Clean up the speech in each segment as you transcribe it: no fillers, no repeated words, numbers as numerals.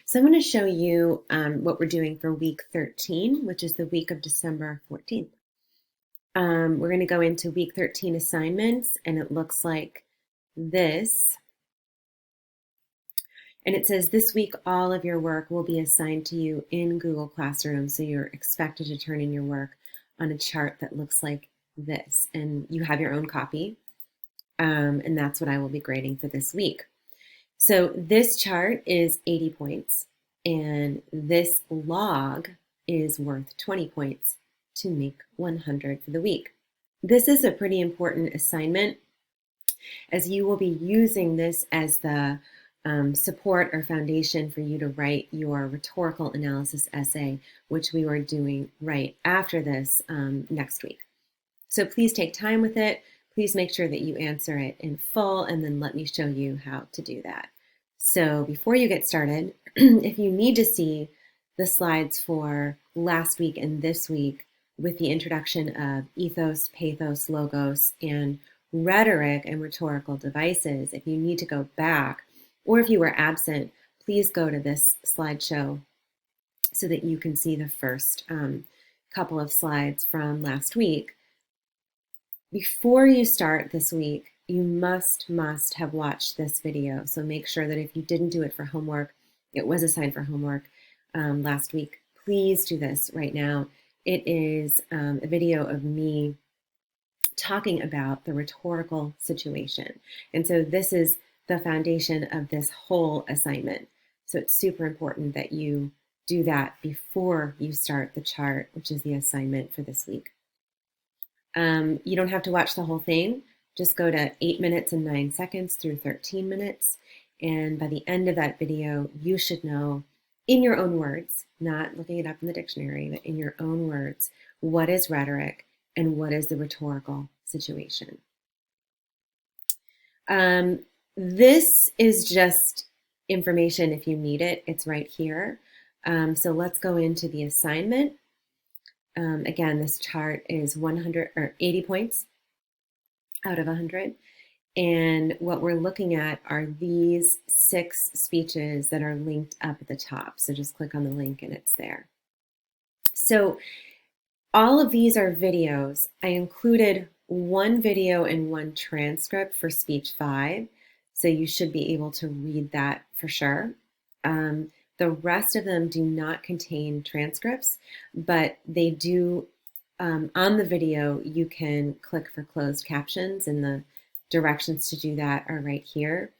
So I'm going to show you what we're doing for week 13, which is the week of December 14th. We're going to go into week 13 assignments, and it looks like this. And it says this week, all of your work will be assigned to you in Google Classroom. So you're expected to turn in your work on a chart that looks like this. And you have your own copy. And that's what I will be grading for this week. So this chart is 80 points, and this log is worth 20 points to make 100 for the week. This is a pretty important assignment, as you will be using this as the support or foundation for you to write your rhetorical analysis essay, which we are doing right after this next week. So please take time with it. Please make sure that you answer it in full, and then let me show you how to do that. So before you get started, if you need to see the slides for last week and this week with the introduction of ethos, pathos, logos, and rhetoric and rhetorical devices, if you need to go back, or if you were absent, please go to this slideshow so that you can see the first couple of slides from last week. Before you start this week, you must have watched this video. So make sure that if you didn't do it for homework, it was assigned for homework last week, please do this right now. It is a video of me talking about the rhetorical situation. And so this is the foundation of this whole assignment. So it's super important that you do that before you start the chart, which is the assignment for this week. You don't have to watch the whole thing. Just go to 8 minutes and 9 seconds through 13 minutes. And by the end of that video, you should know in your own words, not looking it up in the dictionary, but in your own words, what is rhetoric and what is the rhetorical situation. This is just information if you need it. It's right here. So let's go into the assignment. Again, this chart is 100 or 80 points out of 100. And what we're looking at are these 6 speeches that are linked up at the top. So just click on the link and it's there. So all of these are videos. I included one video and one transcript for speech 5. So you should be able to read that for sure. The rest of them do not contain transcripts, but they do, on the video, you can click for closed captions, and the directions to do that are right here.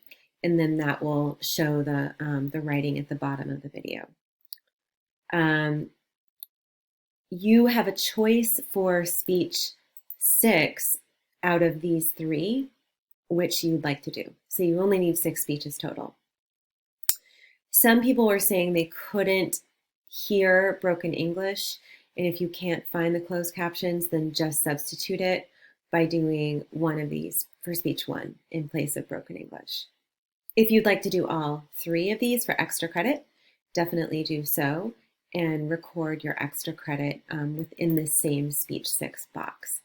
And then that will show the writing at the bottom of the video. You have a choice for speech 6 out of these 3, which you'd like to do. So you only need 6 speeches total. Some people were saying they couldn't hear broken English, and if you can't find the closed captions, then just substitute it by doing one of these for speech 1 in place of broken English. If you'd like to do all 3 of these for extra credit, definitely do so and record your extra credit within the same speech 6 box.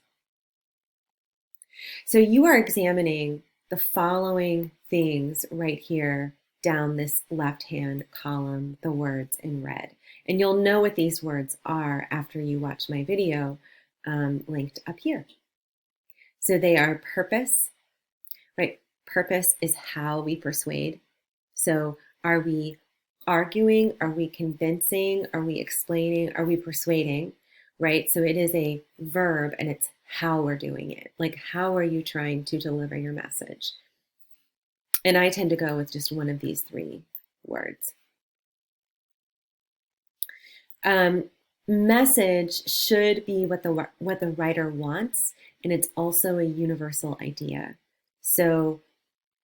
So you are examining the following things right here down this left-hand column, the words in red. And you'll know what these words are after you watch my video linked up here. So they are purpose, right? Purpose is how we persuade. So are we arguing? Are we convincing? Are we explaining? Are we persuading, right? So it is a verb, and it's how we're doing it. Like, how are you trying to deliver your message? And I tend to go with just one of these 3 words. Message should be what the writer wants, and it's also a universal idea. So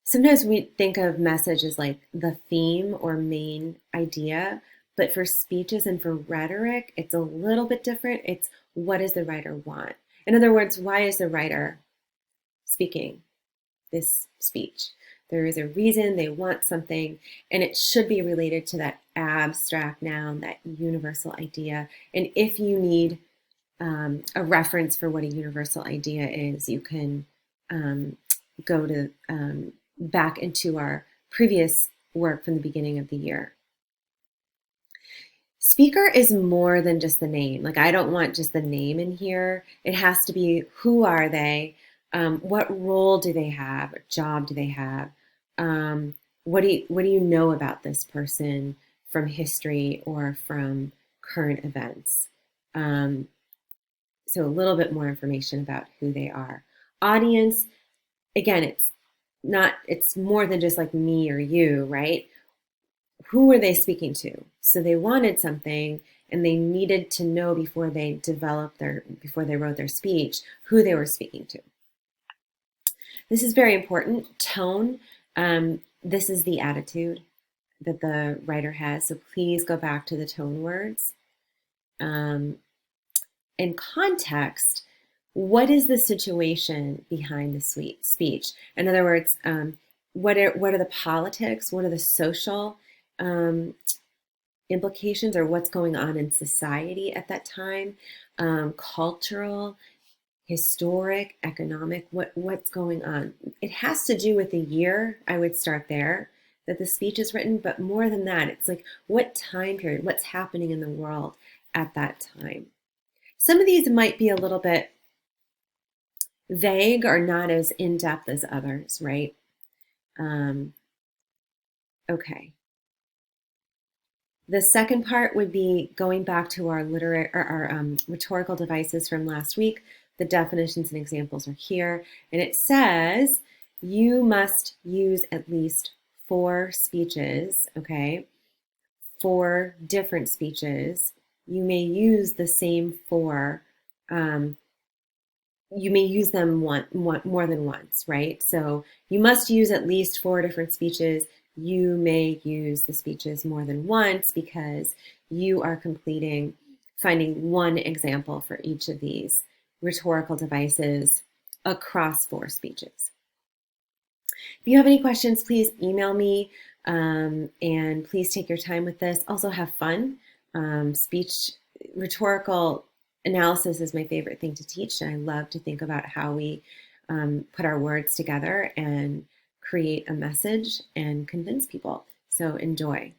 sometimes we think of message as like the theme or main idea, but for speeches and for rhetoric, it's a little bit different. It's what does the writer want? In other words, why is the writer speaking this speech? There is a reason they want something, and it should be related to that abstract noun, that universal idea. And if you need a reference for what a universal idea is, you can go to back into our previous work from the beginning of the year. Speaker is more than just the name. Like, I don't want just the name in here. It has to be, who are they? What role do they have? What job do they have? What do you know about this person from history or from current events? Um, so a little bit more information about who they are. Audience, again, it's more than just like me or you, right? Who were they speaking to? So they wanted something and they needed to know before they wrote their speech, who they were speaking to. This is very important. Tone. This is the attitude that the writer has. So please go back to the tone words. In context, what is the situation behind the speech? In other words, what are the politics? What are the social implications, or what's going on in society at that time? Cultural, historic, economic. What's going on? It has to do with the year. I would start there that the speech is written, but more than that, it's like what time period, what's happening in the world at that time. Some of these might be a little bit vague or not as in-depth as others, right? Okay. The second part would be going back to our rhetorical devices from last week. The definitions and examples are here. And it says you must use at least 4 speeches, okay? 4 different speeches. You may use the same 4. You may use them more than once, right? So you must use at least 4 different speeches. You may use the speeches more than once because you are finding one example for each of these rhetorical devices across 4 speeches. If you have any questions, please email me, and please take your time with this. Also have fun. Rhetorical analysis is my favorite thing to teach, and I love to think about how we put our words together and create a message and convince people. So enjoy.